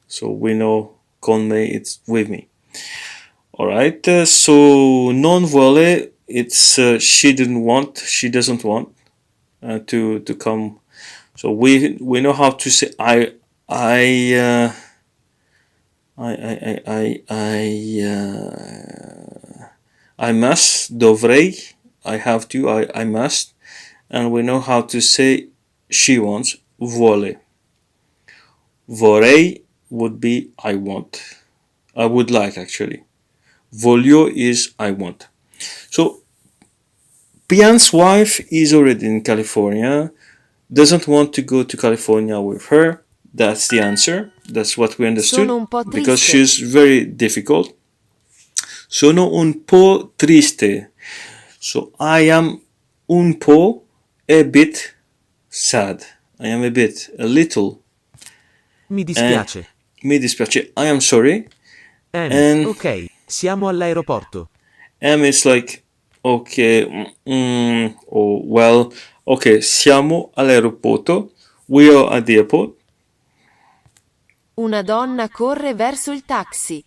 so we know con me, it's with me. Alright, so non vuole, it's she doesn't want to come. So we know how to say I I must, dovrei, I have to, I must, and we know how to say she wants, vuole. Vorrei would be I want. I would like actually. Voglio is I want. So Pian's wife is already in California, doesn't want to go to California with her. That's the answer. That's what we understood. Sono un po' Because triste. she's very difficult. Sono un po' triste. So I am un po', a bit sad. I am a little. Mi dispiace. Mi dispiace. I am sorry. And Ok, siamo all'aeroporto. is like, okay, or well, okay, siamo all'aeroporto. We are at the airport. Una donna corre verso il taxi.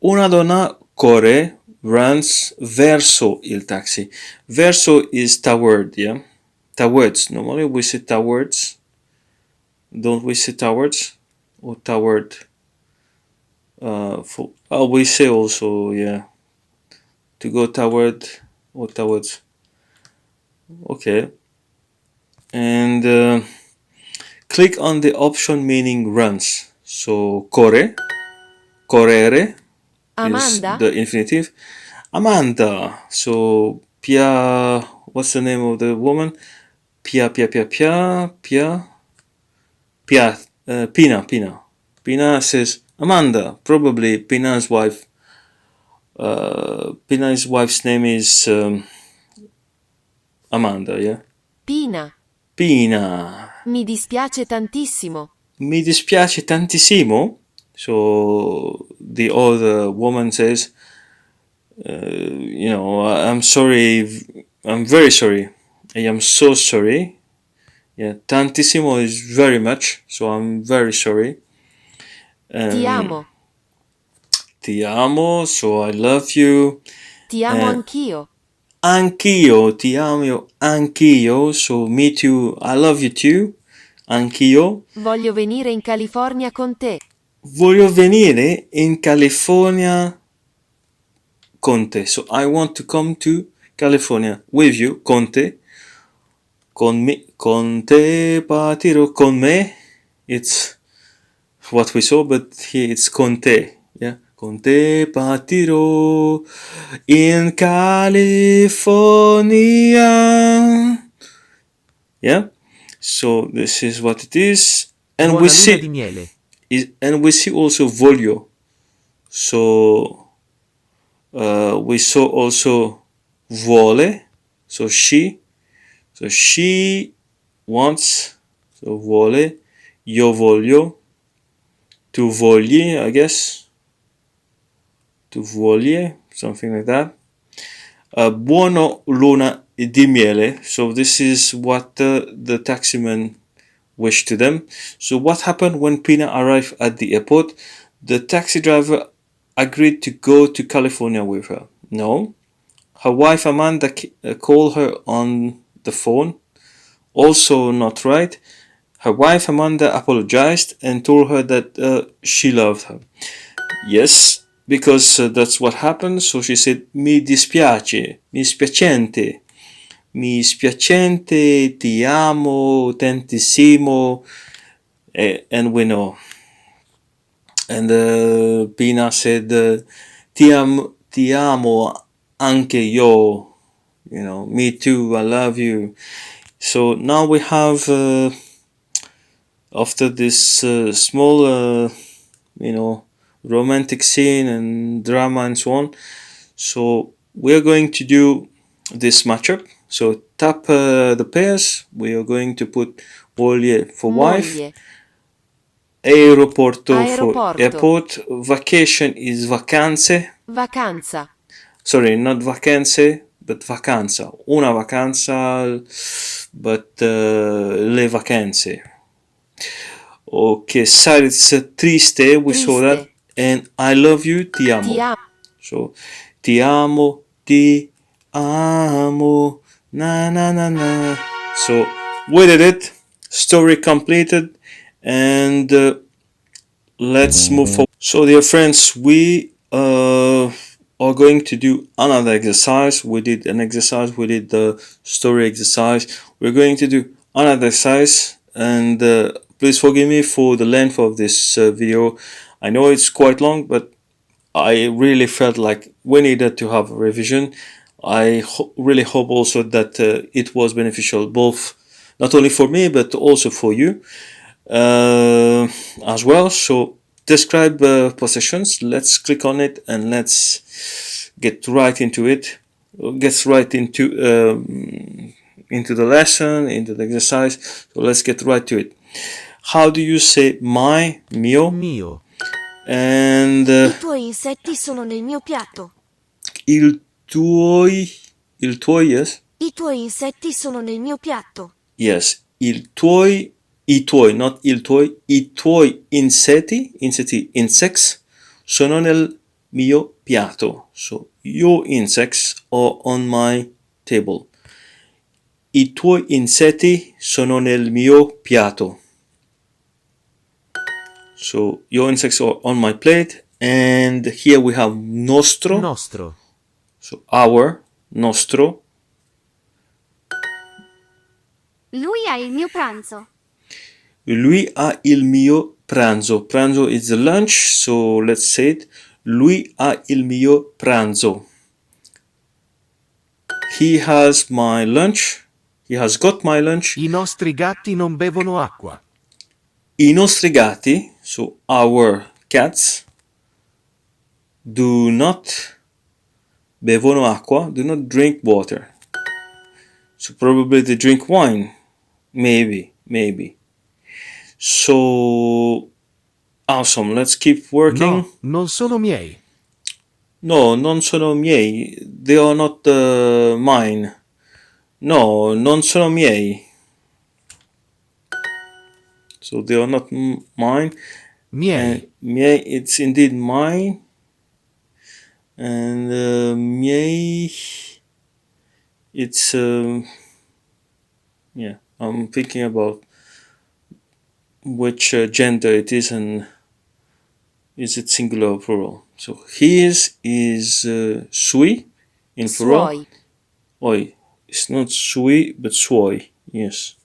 Una donna corre, runs verso il taxi. Verso is toward, yeah? Towards. Normally we say towards. Don't we say towards? Or toward? We say also, yeah. To go toward or towards. Okay. And click on the option meaning runs. So corre, correre Amanda? is the infinitive. Amanda. So Pia, what's the name of the woman? Pia, Pina. Pina says Amanda. Probably Pina's wife. Pina's wife's name is Amanda, yeah? Pina. Pina. Mi dispiace tantissimo. Mi dispiace tantissimo. So the other woman says, I'm sorry, I'm very sorry. I am so sorry. Yeah, tantissimo is very much, so I'm very sorry. Ti amo. Ti amo, so I love you. Ti amo anch'io. Anch'io, ti amo anch'io, so me too, I love you too. Anch'io. Voglio venire in California con te. Voglio venire in California con te. So I want to come to California with you, con te. Con te partirò, con me. It's what we saw, but here it's con te. Yeah, con te partirò in California. Yeah, so this is what it is, and Buona we luna di see miele. and we see also voglio. So we saw also vuole, so she wants, so vuole, io voglio, tu vogli, I guess, tu voglie, something like that. Buono luna di miele, so this is what the taximan wished to them. So what happened when Pina arrived at the airport? The taxi driver agreed to go to California with her. No. Her wife Amanda called her on the phone. Also not right. Her wife Amanda apologized and told her that she loved her. Yes, because that's what happened. So she said, mi dispiace, mi spiacente, mi spiacente, ti amo tantissimo, and we know. And Pina said, ti amo anche io, me too, I love you. So now we have, after this small, romantic scene and drama and so on, so we're going to do this matchup. So tap the pairs. We are going to put moglie for wife, moglie, aeroporto for aeroporto, airport, vacation is vacanze. vacanza, Sorry, not vacanze, but vacanza. Una vacanza, but le vacanze. Okay, sad, it's triste, we saw that. triste, And I love you, ti amo. ti amo, So, ti amo, na na na na. So, we did it. Story completed. And let's move forward. So, dear friends, we are going to do another exercise. We did an exercise, we did the story exercise. We're going to do another exercise, and please forgive me for the length of this video. I know it's quite long, but I really felt like we needed to have a revision. I really hope also that it was beneficial, both not only for me but also for you as well. So describe possessions. Let's click on it and let's get right into it. Gets right into the lesson, into the exercise. So let's get right to it. How do you say my, mio? Mio. And I tuoi insetti sono nel mio piatto. il tuoi, yes? I tuoi insetti sono nel mio piatto. Yes, i tuoi, not i tuoi insetti, insects, sono nel mio piatto. So, your insects are on my table. I tuoi insetti sono nel mio piatto. So, your insects are on my plate. And here we have nostro. Nostro. So, our, nostro. Lui ha il mio pranzo. Lui ha il mio pranzo. Pranzo is the lunch, so let's say it. Lui ha il mio pranzo. He has my lunch. He has got my lunch. I nostri gatti non bevono acqua. I nostri gatti, so our cats, do not bevono acqua, do not drink water. So probably they drink wine. Maybe. So awesome. Let's keep working. No, non sono miei. No, non sono miei. They are not mine. No, non sono miei. So they are not mine. Miei. Miei, it's indeed mine. And miei, it's yeah. I'm thinking about which gender it is and is it singular or plural. So his is sui in plural. suoi, Oi, it's not sui but suoi. Yes.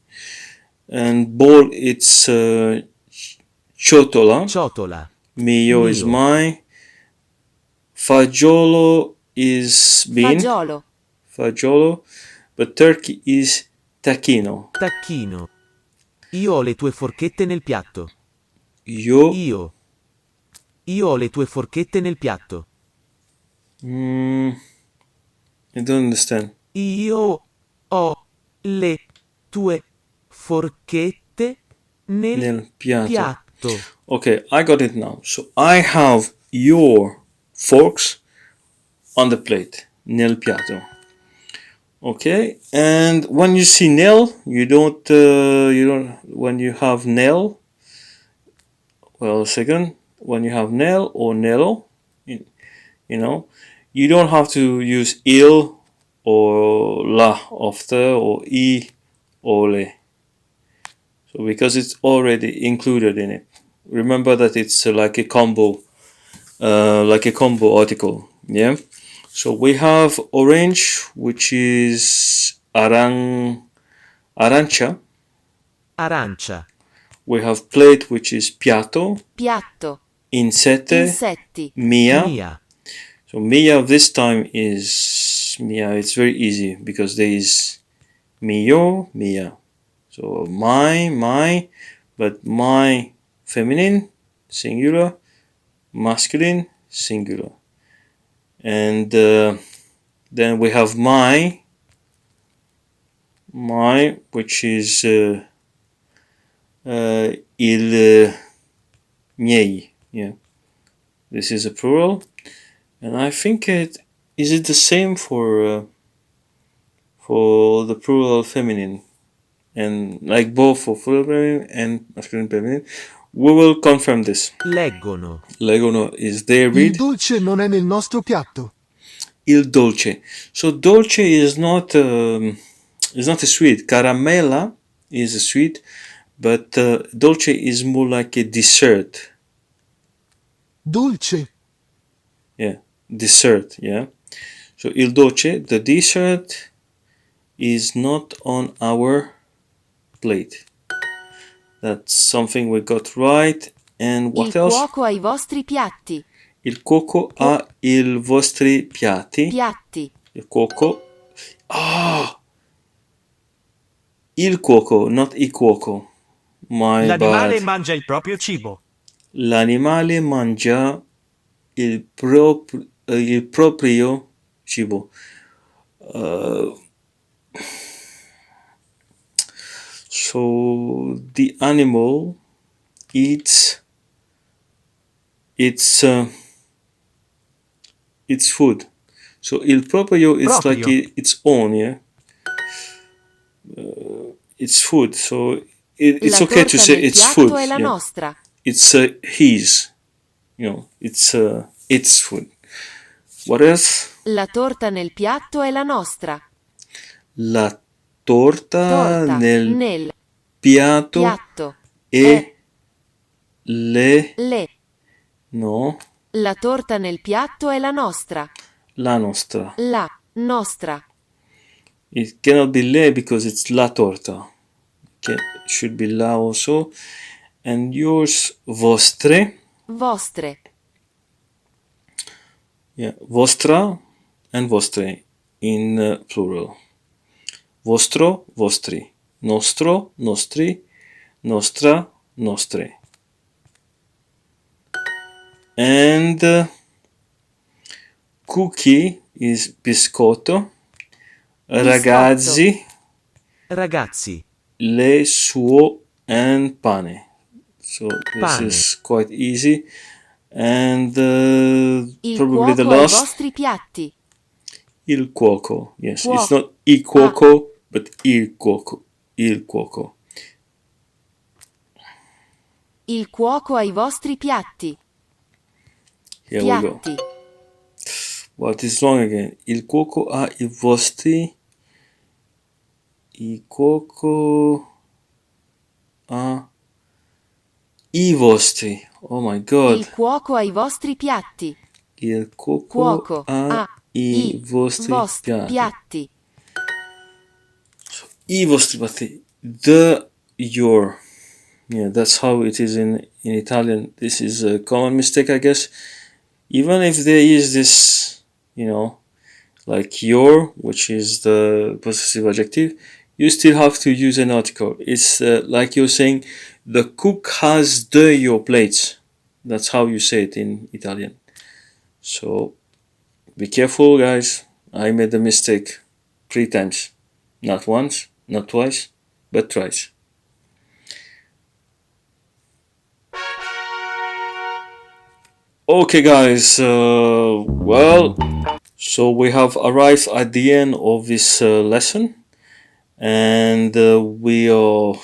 And bowl, it's ciotola. Ciotola. Mio is Mio. mine. Fagiolo is bean. fagiolo, Fagiolo. But turkey is tacchino. Tacchino. Io ho le tue forchette nel piatto. Io, Io. Io ho le tue forchette nel piatto. I don't understand. Io ho le tue forchette nel Nel piatto. piatto. Okay, I got it now. So I have your forks on the plate. Nel piatto. Okay, and when you see nel, you don't, when you have nel, well, second, when you have nel or nelo, you know, you don't have to use il or la after or I or le. So because it's already included in it. Remember that it's like a combo article. Yeah. So we have orange, which is arancia. Arancia. We have plate, which is piatto. piatto, Insetti. insetti, Mia. Mia. So Mia this time is Mia. It's very easy because there is mio, Mia. So my, but my feminine, singular, masculine, singular. And then we have my, which is il miei. Yeah, this is a plural, and I think it the same for the plural feminine, and like both for plural feminine and masculine feminine. We will confirm this. Leggono. Leggono is there. Il Read. dolce non è nel nostro piatto. Il dolce. So dolce is not a sweet. Caramella is a sweet, but dolce is more like a dessert. Dolce. Yeah, dessert. Yeah. So il dolce, the dessert, is not on our plate. That's something we got right. And what il else? cuoco ai vostri piatti, Il cuoco ha i vostri piatti. piatti, Il cuoco. Il cuoco, not il cuoco. My L'animale bad. mangia il proprio cibo. L'animale mangia il proprio cibo. So the animal eats its food. So il proprio is Proprio. like its own, yeah. It's food. So it's la okay to torta say nel it's piatto food. è la Yeah. nostra, It's his. It's food. What else? la torta nel piatto è la nostra, La torta, torta nel piatto e le le, no, la torta nel piatto è la nostra, la nostra. la nostra, It cannot be le because it's la torta. Should be la also. And yours, vostre. vostre, Yeah, vostra and vostre in plural. Vostro, vostri. Nostro, nostri. Nostra, nostre. And cookie is biscotto. Ragazzi, Ragazzi. le suo and pane. So this Pane. is quite easy. And il probably the cuoco ai last. vostri piatti, Il cuoco. Yes, Cuoco. it's not il cuoco, but il cuoco. Il cuoco. il cuoco ai vostri piatti, Here we go. piatti, What is wrong again? Il cuoco ha i vostri. Il cuoco ha i vostri. Oh my god. il cuoco ai vostri piatti, Il cuoco cuoco ha i vostri piatti. piatti, I vostri piatti. Your. Yeah, that's how it is in Italian. This is a common mistake, I guess. Even if there is this, like your, which is the possessive adjective, you still have to use an article. It's like you're saying, the cook has your plates. That's how you say it in Italian. So be careful, guys. I made a mistake 3 times. Not once, not twice, but thrice. Okay, guys. Well, so we have arrived at the end of this lesson, and we are.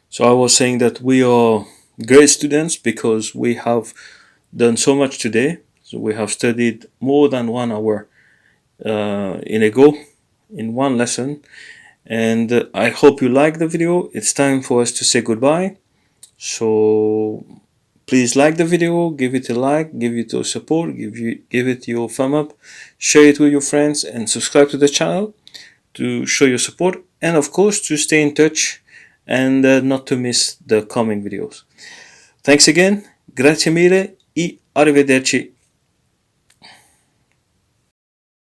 So I was saying that we are great students because we have done so much today. So we have studied more than 1 hour in a go in one lesson, and I hope you like the video. It's time for us to say goodbye. So please like the video, give it a like, give it your support, give it your thumb up, share it with your friends, and subscribe to the channel to show your support, and of course to stay in touch and not to miss the coming videos. Thanks again, grazie mille e arrivederci.